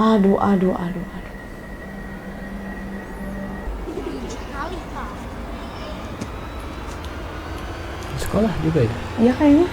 Aduh, aduh, aduh, aduh. Sekolah juga ya? Iya kayaknya.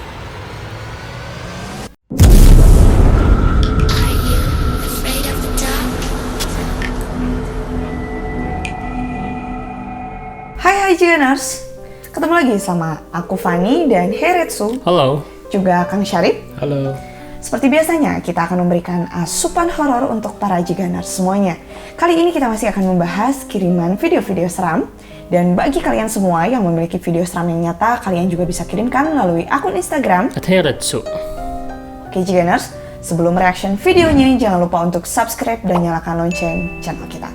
Hai Jiganers, ketemu lagi sama aku Fani dan Heretsu, Halo. juga Kang Syarif. Halo. Seperti biasanya, kita akan memberikan asupan horor untuk para Jiganers semuanya. Kali ini kita masih akan membahas kiriman video-video seram. Dan bagi kalian semua yang memiliki video seram yang nyata, kalian juga bisa kirimkan melalui akun Instagram Heretsu. Oke Jiganers, sebelum reaction videonya, jangan lupa untuk subscribe dan nyalakan lonceng channel kita.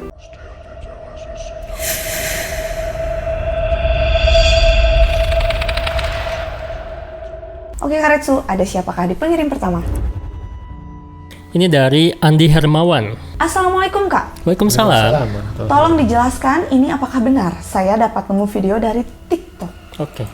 Oke Karetsu, ada siapakah di pengirim pertama? Ini dari Andi Hermawan. Assalamualaikum Kak. Waalaikumsalam. Tolong dijelaskan ini apakah benar saya dapat nemu video dari TikTok? Oke.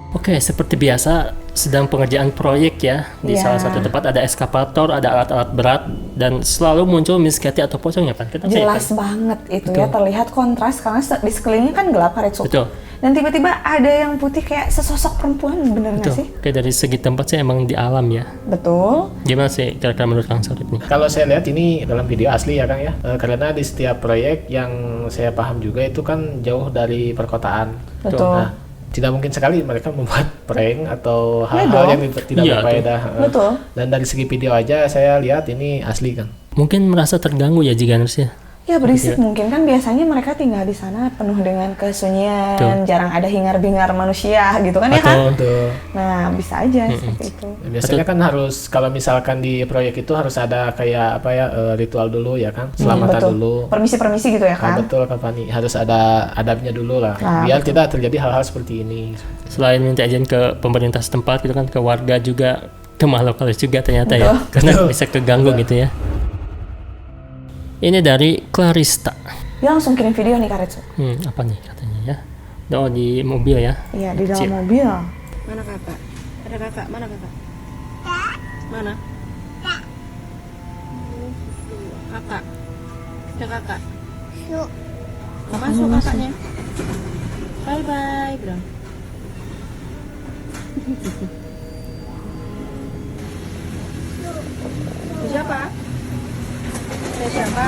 Oke, seperti biasa sedang pengerjaan proyek ya. Di Ya. salah satu tempat ada eskavator, ada alat-alat berat, dan selalu muncul misketi atau pocong ya Pak? Kita Jelas kan? banget itu Betul. ya, terlihat kontras karena di sekelilingnya kan gelap Karetsu. Betul. Dan tiba-tiba ada yang putih kayak sesosok perempuan, bener nggak Betul. sih? Oke, dari segi tempat sih emang di alam ya. Betul. Gimana sih kira-kira menurut Kang Sarip nih? Kalau saya lihat ini dalam video asli ya Kang ya, karena di setiap proyek yang saya paham juga itu kan jauh dari perkotaan. Betul. Nah, tidak mungkin sekali mereka membuat prank atau Ya hal-hal dong. yang tidak Iya, berfaedah. Betul. Dan dari segi video aja saya lihat ini asli Kang. Mungkin merasa terganggu ya Jiganers ya? Ya berisik mungkin kan biasanya mereka tinggal di sana penuh dengan kesunyian, Betul. jarang ada hingar-bingar manusia gitu kan ya kan? Betul. Nah bisa aja seperti itu. Biasanya kan harus kalau misalkan di proyek itu harus ada kayak apa ya ritual dulu ya kan, selamatan Betul. dulu. Permisi-permisi gitu ya Nah, kan? betul Kak Fani, harus ada adabnya dulu lah, Nah, biar tidak terjadi hal-hal seperti ini. Selain minta izin ke pemerintah setempat gitu kan, ke warga juga, ke makhluk halus juga ternyata ya, karena bisa keganggu gitu ya. Ini dari Clarista. Dia langsung kirim video nih Karetsu. Apa nih katanya ya? Oh, di mobil ya? Iya di dalam Kecil. mobil. Mana kakak? Ada kakak? Mana kakak? Mana? Kakak. Ada kakak. Nggak masuk kakaknya. Bye bye, bilang. Itu siapa? Itu siapa?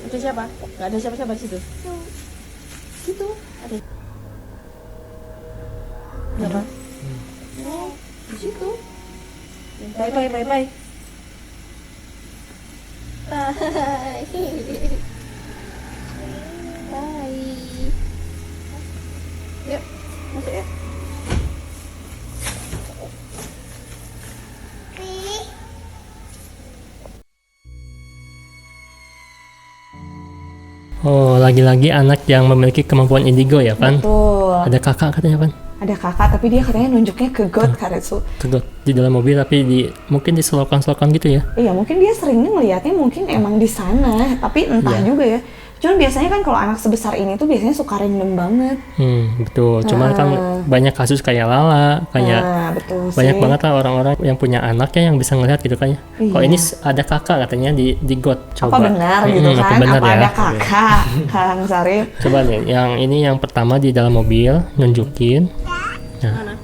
Itu siapa? Gak ada siapa-siapa di situ. Situ ada. Siapa? Di situ. Bye bye bye bye. Bye. Bye. Yuk, masuk ya. Oh, lagi-lagi anak yang memiliki kemampuan indigo ya kan? Betul. Ada kakak katanya kan? Ada kakak tapi dia katanya nunjuknya ke God Karetsu. Tegot di dalam mobil tapi mungkin di selokan-selokan gitu ya? Iya mungkin dia seringnya ngelihatnya mungkin emang di sana, tapi entah Iya. juga ya. Cuman biasanya kan kalau anak sebesar ini tuh biasanya suka random banget. Betul. Cuman kan banyak kasus kayak Lala, kayak Nah betul sih. banyak banget lah orang-orang yang punya anaknya yang bisa ngelihat gitu kan ya. Kalau Iya. ini ada kakak katanya di God. Apa Coba. benar gitu Apa kan? benar Apa ya? ada kakak, Kang Sarip? Coba nih, yang pertama di dalam mobil nunjukin. Mana?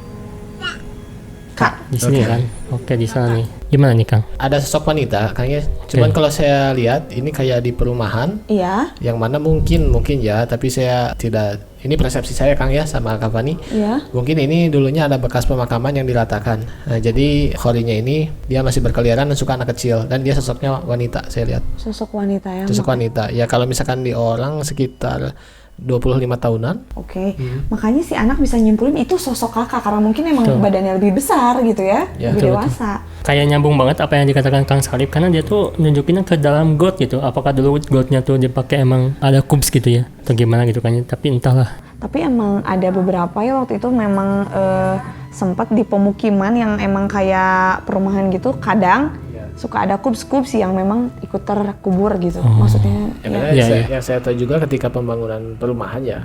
Kak. Di sini Oke. kan? Oke, di sana nih. Gimana nih, Kang? Ada sosok wanita kayaknya, cuman kalau saya lihat ini kayak di perumahan, Iya, yang mana mungkin ya, tapi saya tidak, ini persepsi saya Kang ya sama Kak Fani. iya. Mungkin ini dulunya ada bekas pemakaman yang diratakan. Nah, jadi Khorinya ini dia masih berkeliaran dan suka anak kecil, dan dia sosoknya wanita saya lihat. Sosok wanita ya. Sosok wanita. Ya kalau misalkan di orang sekitar 25 tahunan. Oke, makanya si anak bisa nyimpulin itu sosok kakak karena mungkin emang Betul. badannya lebih besar gitu ya, Ya, lebih betul, dewasa. Kayak nyambung banget apa yang dikatakan Kang Sarip, karena dia tuh nunjukinnya ke dalam got gitu. Apakah dulu gotnya tuh dipakai emang ada kubs gitu ya, atau gimana gitu kan? Tapi entahlah. Tapi emang ada beberapa ya waktu itu memang sempat di pemukiman yang emang kayak perumahan gitu, kadang suka ada kubs-kubs yang memang ikut terkubur gitu. Maksudnya Yang saya tahu juga ketika pembangunan perumahan ya,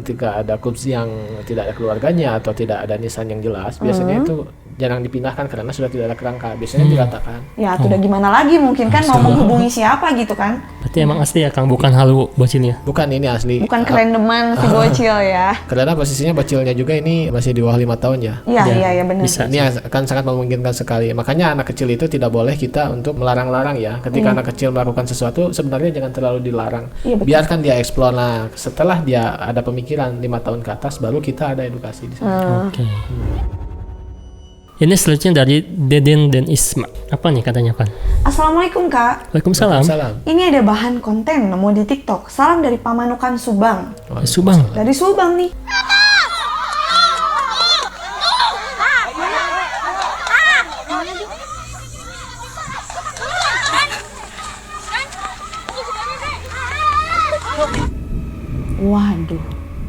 ketika ada kubs yang tidak ada keluarganya atau tidak ada nisan yang jelas, biasanya itu jarang dipindahkan karena sudah tidak ada kerangka. Biasanya diratakan. ya itu udah gimana lagi, mungkin kan mau menghubungi siapa gitu kan. Berarti emang asli ya Kang, bukan halu bocilnya. Bukan, ini asli. Bukan kerandoman si bocil ya. Karena posisinya bocilnya juga ini masih di bawah 5 tahun ya. Iya benar. Bisa. Ini akan sangat memungkinkan sekali. Makanya anak kecil itu tidak boleh kita untuk melarang-larang ya. Ketika anak kecil melakukan sesuatu, sebenarnya jangan terlalu dilarang. Iya, betul. Biarkan dia explore. Nah, setelah dia ada pemikiran 5 tahun ke atas, baru kita ada edukasi di sana. Oke. Ini selanjutnya dari Deden dan Isma. Apa nih katanya Pan? Assalamualaikum Kak. Waalaikumsalam. Salam. Ini ada bahan konten nemu di TikTok. Salam dari Pamanukan Subang. Subang. Dari Subang nih. Waduh.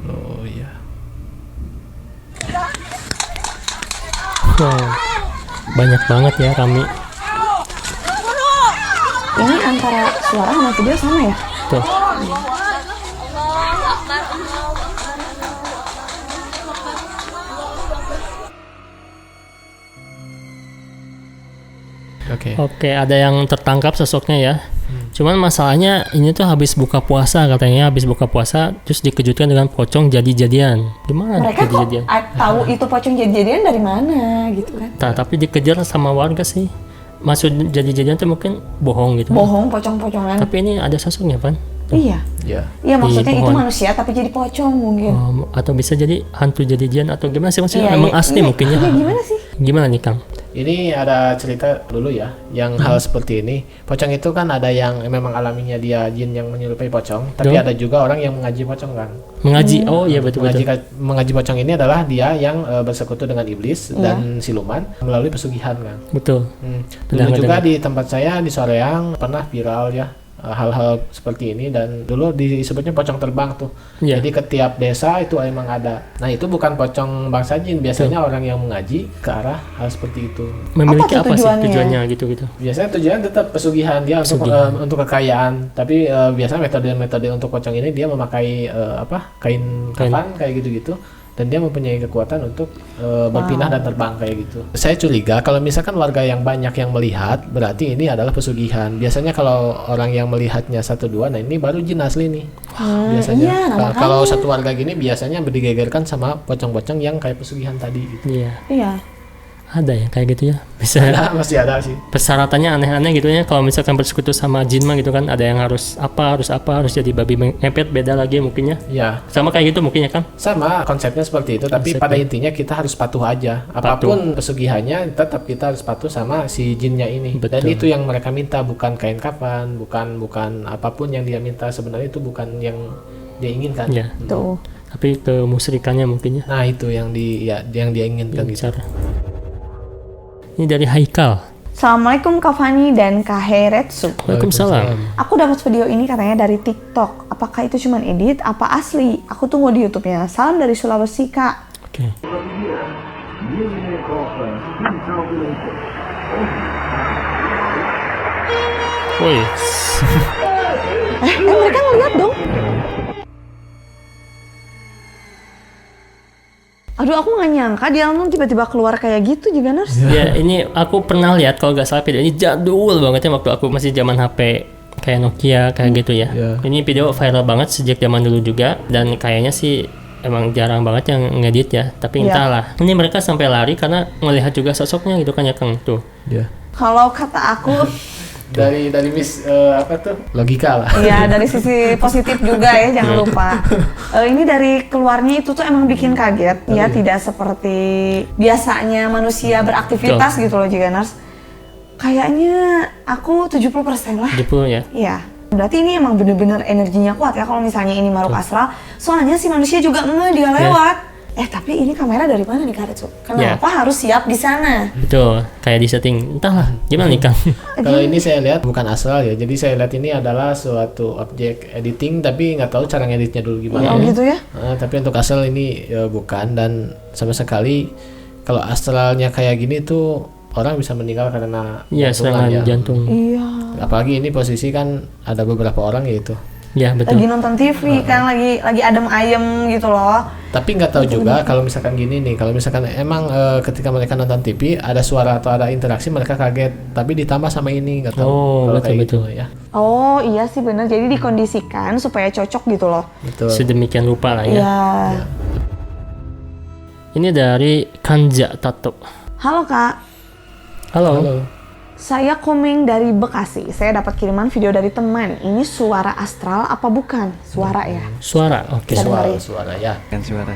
Oh iya. Wow. Banyak banget ya kami. Ini antara suara sama video sama ya? Tuh. Oke, ada yang tertangkap sosoknya ya. Cuman masalahnya ini tuh habis buka puasa katanya, habis buka puasa terus dikejutkan dengan pocong jadi-jadian. Gimana Mereka kok jadi-jadian? tahu itu pocong jadi-jadian dari mana gitu kan? Tapi dikejar sama warga sih. Maksud jadi-jadian tuh mungkin bohong gitu. Bohong, pocong-pocongan. Tapi ini ada sosoknya Pan. Iya. Ya. Iya maksudnya Di itu pohon. manusia tapi jadi pocong mungkin. Atau bisa jadi hantu jadi-jadian atau gimana sih maksudnya? Iya, Emang iya, asli iya. mungkin ya. Iya, gimana sih? Gimana nih Kang? Ini ada cerita dulu ya, yang hal seperti ini. Pocong itu kan ada yang memang alaminya dia jin yang menyerupai pocong, tapi ada juga orang yang mengaji pocong kan. Mengaji. Oh iya betul. Mengaji pocong ini adalah dia yang bersekutu dengan iblis dan siluman melalui pesugihan kan. Betul. Dulu juga di tempat saya di Soreang pernah viral ya hal-hal seperti ini, dan dulu disebutnya pocong terbang tuh. Iya. Jadi ke tiap desa itu emang ada. Nah itu bukan pocong bangsa jin, biasanya orang yang mengaji ke arah hal seperti itu. Memiliki Apa apa, tuh sih tujuannya? tujuannya gitu-gitu? Biasanya tujuan tetap pesugihan dia untuk kekayaan, tapi biasanya metode-metode untuk pocong ini dia memakai kain kafan kayak gitu-gitu, dan dia mempunyai kekuatan untuk berpindah dan terbang kayak gitu. Saya curiga kalau misalkan warga yang banyak yang melihat, berarti ini adalah pesugihan. Biasanya kalau orang yang melihatnya 1-2, nah ini baru jin asli nih. Biasanya iya, nah kalau satu warga gini biasanya berdigegerkan sama pocong-pocong yang kayak pesugihan tadi gitu. Iya. Iya. Ada ya kayak gitu ya. Bisa. Nah, masih ada sih. Persyaratannya aneh-aneh gitu ya. Kalau misalkan bersekutu sama jin mah gitu kan, ada yang harus harus jadi babi ngepet, beda lagi mungkin ya. Ya, Sama kayak gitu mungkin ya kan? sama konsepnya seperti itu, tapi pada intinya kita harus patuh aja. Apapun pesugihannya tetap kita harus patuh sama si jinnya ini. Dan Betul. itu yang mereka minta, bukan kain kafan, bukan apapun yang dia minta, sebenarnya itu bukan yang dia inginkan. Ya. Tuh. Tapi kemusyrikannya mungkin ya. Nah, itu yang dia inginkan gitu. Besar. Ini dari Haikal. Assalamualaikum Kak Fani dan Kak Heretsu. Waalaikumsalam. Aku dapat video ini katanya dari TikTok. Apakah itu cuma edit? Apa asli? Aku tunggu di YouTube-nya. Salam dari Sulawesi Kak. Oke. Woi. Mereka ngeliat dong. Aduh, aku nggak nyangka dia langsung tiba-tiba keluar kayak gitu juga, Nurs. Ya ini aku pernah lihat kalau nggak salah video ini jadul banget ya, waktu aku masih zaman HP kayak Nokia kayak gitu ya. Ini video viral banget sejak zaman dulu juga, dan kayaknya sih emang jarang banget yang ngedit ya. Tapi entahlah. Ini mereka sampai lari karena melihat juga sosoknya gitu kan ya Kang tuh. Ya. Kalau kata aku, Dari logika lah. iya dari sisi positif juga ya, jangan lupa. Ini dari keluarnya itu tuh emang bikin kaget ya, tidak seperti biasanya manusia beraktivitas gitu loh juga, Nurs. Kayaknya aku 70% lah. 70 ya. Iya. Berarti ini emang bener-bener energinya kuat ya kalau misalnya ini makhluk astral. Soalnya si manusia juga dia lewat. Tapi ini kamera dari mana nih Karetsu? Ya. Kenapa harus siap di sana? Betul, kayak di setting. Entahlah, gimana nih Kang? Kalau ini saya lihat bukan asal ya. Jadi saya lihat ini adalah suatu objek editing tapi nggak tahu cara ngeditnya dulu gimana. Oh gitu ya? Tapi untuk asal ini bukan, dan sama sekali kalau astralnya kayak gini tuh orang bisa meninggal karena Iya, serangan jantung. Iya. Apalagi ini posisi kan ada beberapa orang gitu. Ya, Lagi betul. nonton TV kan, lagi adem ayem gitu loh. Tapi nggak tahu juga kalau misalkan gini nih, kalau misalkan emang ketika mereka nonton TV ada suara atau ada interaksi mereka kaget, tapi ditambah sama ini nggak tahu. Oh, kalau kayak betul. gitu ya. Oh iya sih benar. Jadi dikondisikan supaya cocok gitu loh. Betul. Sedemikian rupa lah ya. Iya. Ini dari Kanja Tato. Halo Kak. Halo. Halo. Saya Komeng dari Bekasi. Saya dapat kiriman video dari teman. Ini suara astral apa bukan? Suara ya. Suara, oke. Kita Suara, dengerin. suara ya. Kan suara.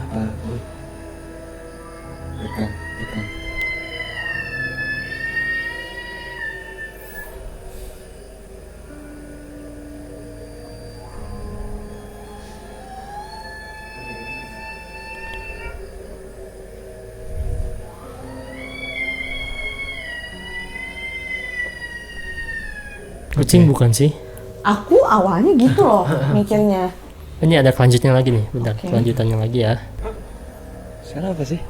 Apa? Bukan. Kucing bukan sih? Aku awalnya gitu loh mikirnya. Ini ada kelanjutnya lagi nih, bentar. Oke. Kelanjutannya lagi ya. Suara apa sih?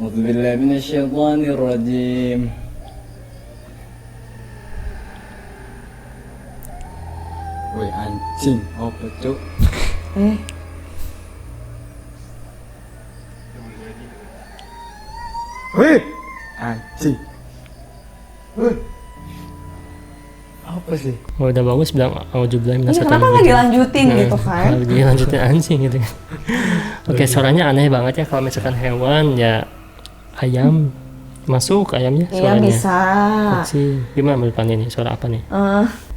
A'udzubillahi minasyaitonirrajim. Woi anjing, apa cuk? Eh, Woi anjing. Woi. Apa sih? Oh, udah bagus bilang auzubillahi ini minasyaitonir kenapa nggak rajim. dilanjutin gitu kan? Kalau dia lanjutin anjing gitu kan. Oke, suaranya aneh banget ya kalau misalkan hewan ya ayam masuk ayamnya Iya suaranya. bisa. Kucing. Gimana menurut Pan ini? Suara apa nih?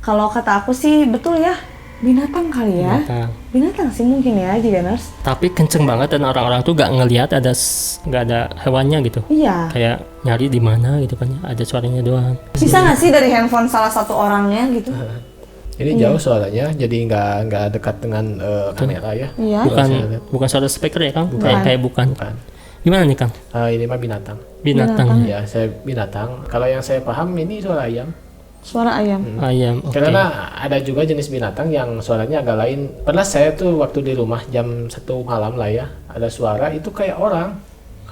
Kalau kata aku sih betul ya, binatang kali ya. Binatang. Binatang sih mungkin ya, Jiganers. Tapi kenceng banget dan orang-orang tuh gak ngelihat nggak ada hewannya gitu. Iya. Kayak nyari di mana gitu kan ya, ada suaranya doang. Bisa nggak sih dari handphone salah satu orangnya gitu? Ini jauh suaranya, jadi nggak dekat dengan kamera ya. Iya. Bukan suara speaker ya Kang? Kayak bukan. Bukan. Gimana nih Kang? Ini mah binatang. Binatang. Ya, saya binatang. Kalau yang saya paham ini suara ayam. Suara ayam. Ayam. Oke. Karena ada juga jenis binatang yang suaranya agak lain. Pernah saya tuh waktu di rumah jam 1 malam lah ya, ada suara itu kayak orang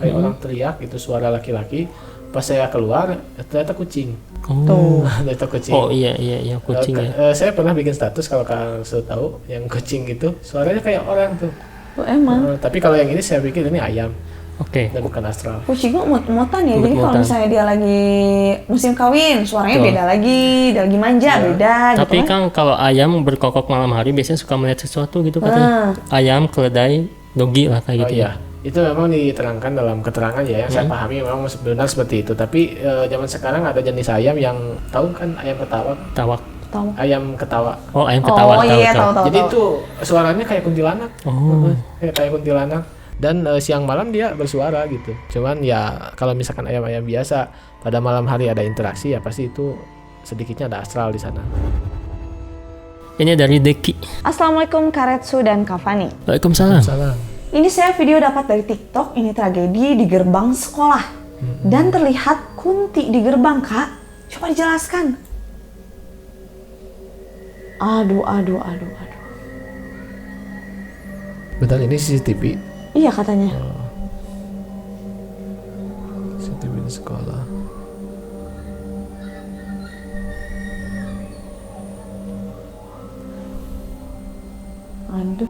orang teriak, itu suara laki-laki. Pas saya keluar ternyata kucing. Oh. Ternyata kucing. Oh iya kucing ya. Saya pernah bikin status kalau kalian sudah tahu yang kucing itu suaranya kayak orang tuh. Tuh emang. Tapi kalau yang ini saya pikir ini ayam Oke. dan bukan astral. Kucingnya umut-umutan ya, jadi kalau Umut-umutan. misalnya dia lagi musim kawin, suaranya Betul. beda lagi, dia lagi manja, beda Tapi gitu kan. Kang kalau ayam berkokok malam hari biasanya suka melihat sesuatu gitu katanya. Ayam, keledai, dogi lah kayak Oh gitu iya, itu memang diterangkan dalam keterangan ya, yang saya pahami memang benar seperti itu. Tapi zaman sekarang ada jenis ayam yang tahu kan ayam ketawa, Tawak. Tahu. ayam ketawa. Oh ayam ketawa. Oh iya, tahu. Jadi itu suaranya kayak kuntilanak, Oh. kayak kuntilanak. Dan siang malam dia bersuara gitu. Cuman ya kalau misalkan ayam-ayam biasa pada malam hari ada interaksi ya pasti itu sedikitnya ada astral di sana. Ini dari Deki. Assalamualaikum Karetsu dan Kavani. Waalaikumsalam. Salah. Ini saya video dapat dari TikTok, ini tragedi di gerbang sekolah. Dan terlihat kunti di gerbang, Kak. Coba dijelaskan. Aduh. Betul, ini CCTV. Iya katanya. CCTV di sekolah. Aduh.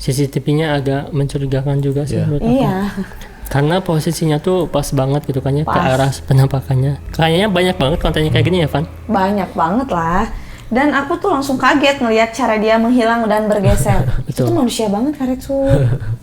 CCTV-nya agak mencurigakan juga sih menurut aku. Iya. Karena posisinya tuh pas banget gitu kan ya ke Pas. arah penampakannya. Kayaknya banyak banget kontennya kayak gini ya, Van. Banyak banget lah. Dan aku tuh langsung kaget ngelihat cara dia menghilang dan bergeser. Betul. Itu manusia banget Karetsu.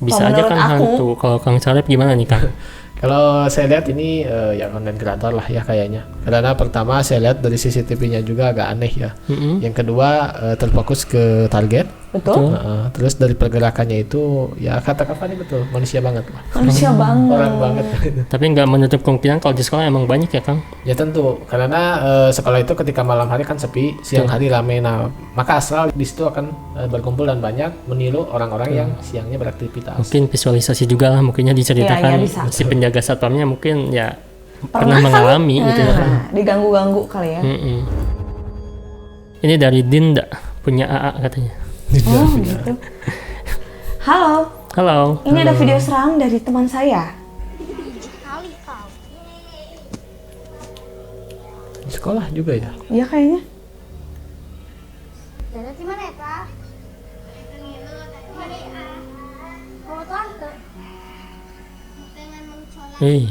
Bisa Kalau aja menurut kan aku, hantu. Kalau Kang Sarep gimana nih, Kang? Kalau saya lihat ini ya konten kreator lah ya kayaknya. Karena pertama saya lihat dari CCTV-nya juga agak aneh ya. Yang kedua terfokus ke target. Betul. Terus dari pergerakannya itu ya kata Kak Fani betul, manusia banget lah. Manusia banget. Orang banget. Tapi nggak menutup kemungkinan kalau di sekolah emang banyak ya Kang. Ya tentu, karena sekolah itu ketika malam hari kan sepi, siang hari ramai. Nah, maka Asral di situ akan berkumpul dan banyak meniru orang-orang yang siangnya beraktivitas. Mungkin visualisasi juga lah, mungkinnya diceritakan Iya, bisa. si penjaga satpamnya mungkin ya pernah mengalami gitu ya kan. Diganggu-ganggu kali ya. Ini dari Dinda, punya AA katanya. Oh gitu. Halo, Halo. ini ada video seram dari teman saya. Di sekolah juga ya. Iya kayaknya. Dada di mana ya, Pak? Mau tante. Dengan mencolok. Hei.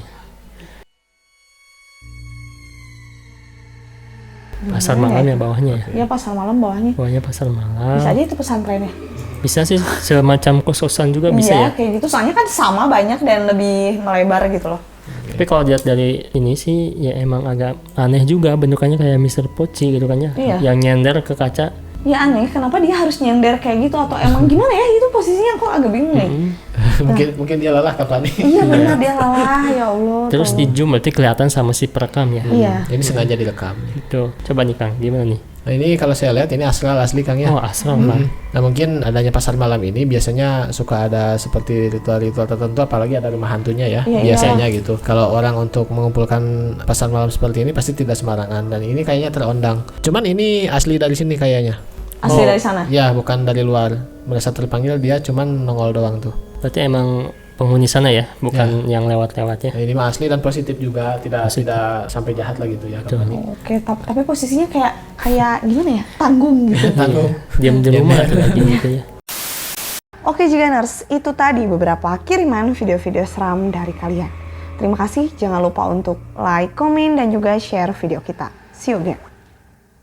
Pasar malam ya bawahnya ya. Iya pasar malam bawahnya. Bawahnya pasar malam. Bisa aja itu pesantrennya. Bisa sih semacam kos-kosan juga bisa Iya ya. kayak gitu. Soalnya kan sama banyak dan lebih melebar gitu loh. Tapi kalau lihat dari ini sih ya emang agak aneh juga, bentukannya kayak Mr. Pochi gitu kan ya. Iya. Yang nyender ke kaca. Ya aneh, kenapa dia harus nyender kayak gitu atau emang gimana ya itu posisinya kok agak bingung deh. mungkin dia lelah Kak Fani. Iya benar dia lelah ya Allah. Terus di zoom berarti kelihatan sama si perekam ya. Iya. Ini sengaja direkam. Itu. Coba nih Kang, gimana nih? Nah, ini kalau saya lihat ini Asral asli Kang ya. Oh, asram Kang. Nah mungkin adanya pasar malam ini biasanya suka ada seperti ritual-ritual tertentu, apalagi ada rumah hantunya ya, Iya, biasanya gitu. Kalau orang untuk mengumpulkan pasar malam seperti ini pasti tidak sembarangan, dan ini kayaknya terondang. Cuman ini asli dari sini kayaknya. Asli dari sana. Ya bukan dari luar. Merasa terpanggil dia cuman nongol doang tuh. Berarti emang penghuni sana ya, bukan yang lewat-lewat ya. Nah, ini mah asli dan positif juga, tidak sampai jahat lah gitu ya. Kak Fani. Oke, tapi posisinya kayak gimana ya? Tanggung gitu. Tanggung. Diam di rumah tuh lagi gitu ya. Oke Jiganers, itu tadi beberapa kiriman video-video seram dari kalian. Terima kasih, jangan lupa untuk like, komen, dan juga share video kita. See you again.